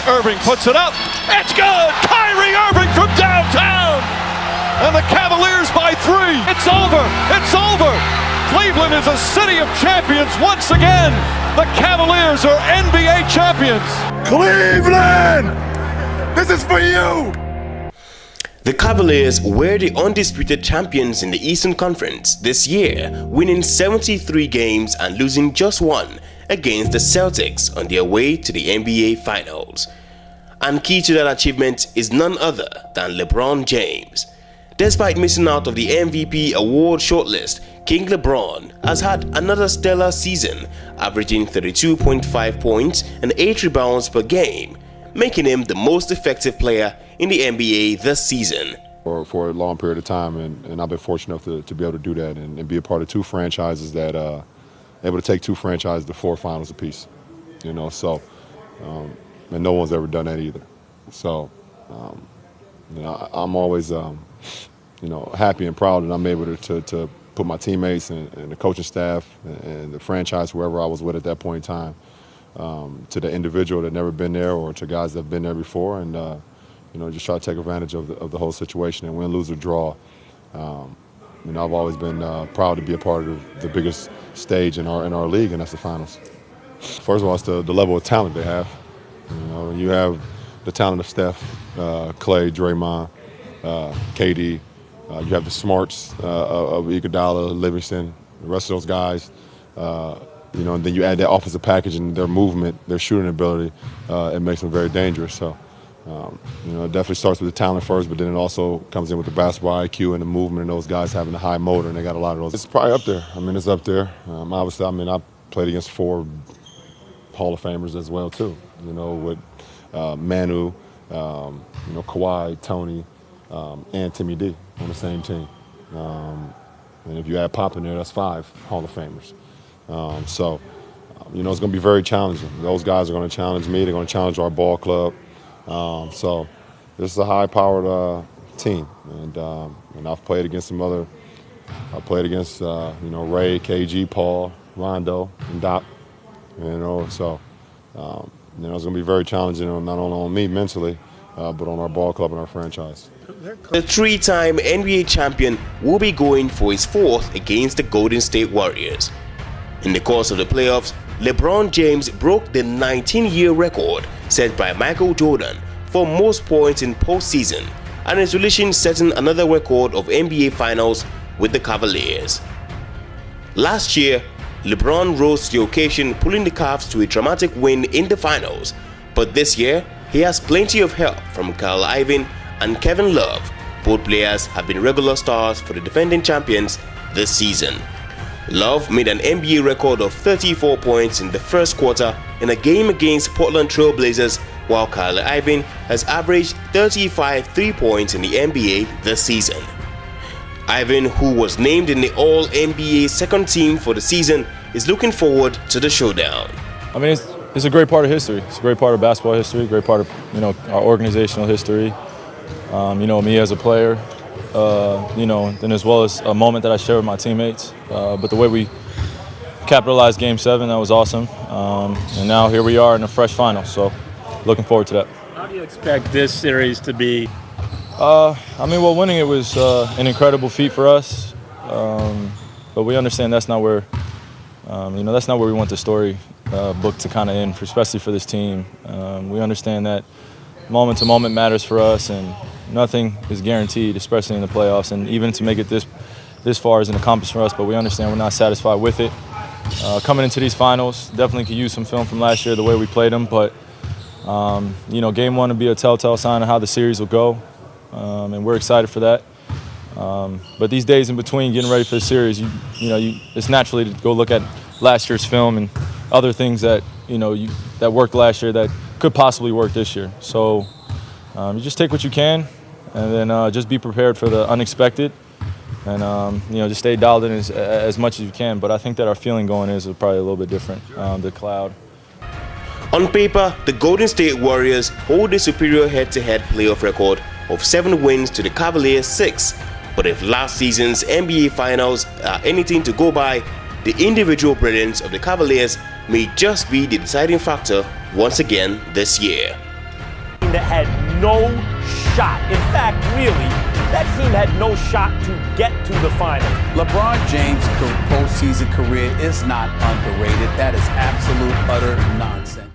Irving puts it up. It's good. Kyrie Irving from downtown. And the Cavaliers by 3. It's over. It's over. Cleveland is a city of champions once again. The Cavaliers are NBA champions. Cleveland, this is for you. The Cavaliers were the undisputed champions in the Eastern Conference this year, winning 73 games and losing just 1 against the Celtics on their way to the NBA Finals. And key to that achievement is none other than LeBron James. Despite missing out of the MVP award shortlist, King LeBron has had another stellar season, averaging 32.5 points and 8 rebounds per game, making him the most effective player in the NBA this season. For a long period of time, and I've been fortunate enough to be able to do that and be a part of 2 franchises that able to take 2 franchises to 4 finals apiece. You know, so and no one's ever done that either. So you know, I'm always you know, happy and proud that I'm able to put my teammates and the coaching staff and the franchise, whoever I was with at that point in time, to the individual that never been there or to guys that have been there before, and you know, just try to take advantage of the whole situation and win, lose, or draw. You know, I've always been proud to be a part of the biggest stage in our league, and that's the finals. First of all, it's the level of talent they have. You know, you have the talent of Steph, Clay, Draymond, KD. You have the smarts of Iguodala, Livingston, the rest of those guys. You know, and then you add that offensive package and their movement, their shooting ability. It makes them very dangerous. So, you know, it definitely starts with the talent first, but then it also comes in with the basketball IQ and the movement and those guys having a high motor, and they got a lot of those. It's probably up there. I mean, it's up there. Obviously, I mean, I played against 4 Hall of Famers as well, too. You know, with Manu, you know, Kawhi, Tony, and Timmy D on the same team. And if you add Pop in there, that's 5 Hall of Famers. So, you know, it's going to be very challenging. Those guys are going to challenge me. They're going to challenge our ball club. So this is a high-powered team. And I've played against some other – I played against, you know, Ray, KG, Paul, Rondo, and Doc. You know, so, you know, it's going to be very challenging, not only on me mentally, but on our ball club and our franchise. The 3-time NBA champion will be going for his 4th against the Golden State Warriors. In the course of the playoffs, LeBron James broke the 19-year record set by Michael Jordan for most points in postseason, and is relishing setting another record of NBA Finals with the Cavaliers. Last year, LeBron rose to the occasion, pulling the Cavs to a dramatic win in the finals, but this year he has plenty of help from Kyle Irving and Kevin Love. Both players have been regular stars for the defending champions this season. Love made an NBA record of 34 points in the first quarter in a game against Portland Trail Blazers, while Kyle Irving has averaged 35 3-points in the NBA this season. Irving, who was named in the All-NBA second team for the season, is looking forward to the showdown. I mean, it's a great part of history. It's a great part of basketball history, a great part of, you know, our organizational history. You know, me as a player, you know, and as well as a moment that I share with my teammates. But the way we capitalized Game 7, that was awesome. And now here we are in a fresh final, so looking forward to that. How do you expect this series to be? I mean, well, winning it was an incredible feat for us, but we understand that's not where, you know, that's not where we want the story book to kind of end, especially for this team. We understand that moment to moment matters for us, and nothing is guaranteed, especially in the playoffs. And even to make it this far is an accomplishment for us, but we understand we're not satisfied with it. Coming into these finals, definitely could use some film from last year, the way we played them, but you know, Game 1 will be a telltale sign of how the series will go, and we're excited for that. But these days in between getting ready for the series, you know, it's naturally to go look at last year's film and other things that, you know, that worked last year that could possibly work this year. So you just take what you can, and then just be prepared for the unexpected, and you know, just stay dialed in as much as you can. But I think that our feeling going is probably a little bit different. The cloud. On paper, the Golden State Warriors hold a superior head-to-head playoff record of 7 wins to the Cavaliers' 6. But if last season's NBA Finals are anything to go by, the individual brilliance of the Cavaliers may just be the deciding factor once again this year. team that had no shot. In fact, really, that team had no shot to get to the final. LeBron James' postseason career is not underrated. That is absolute, utter nonsense.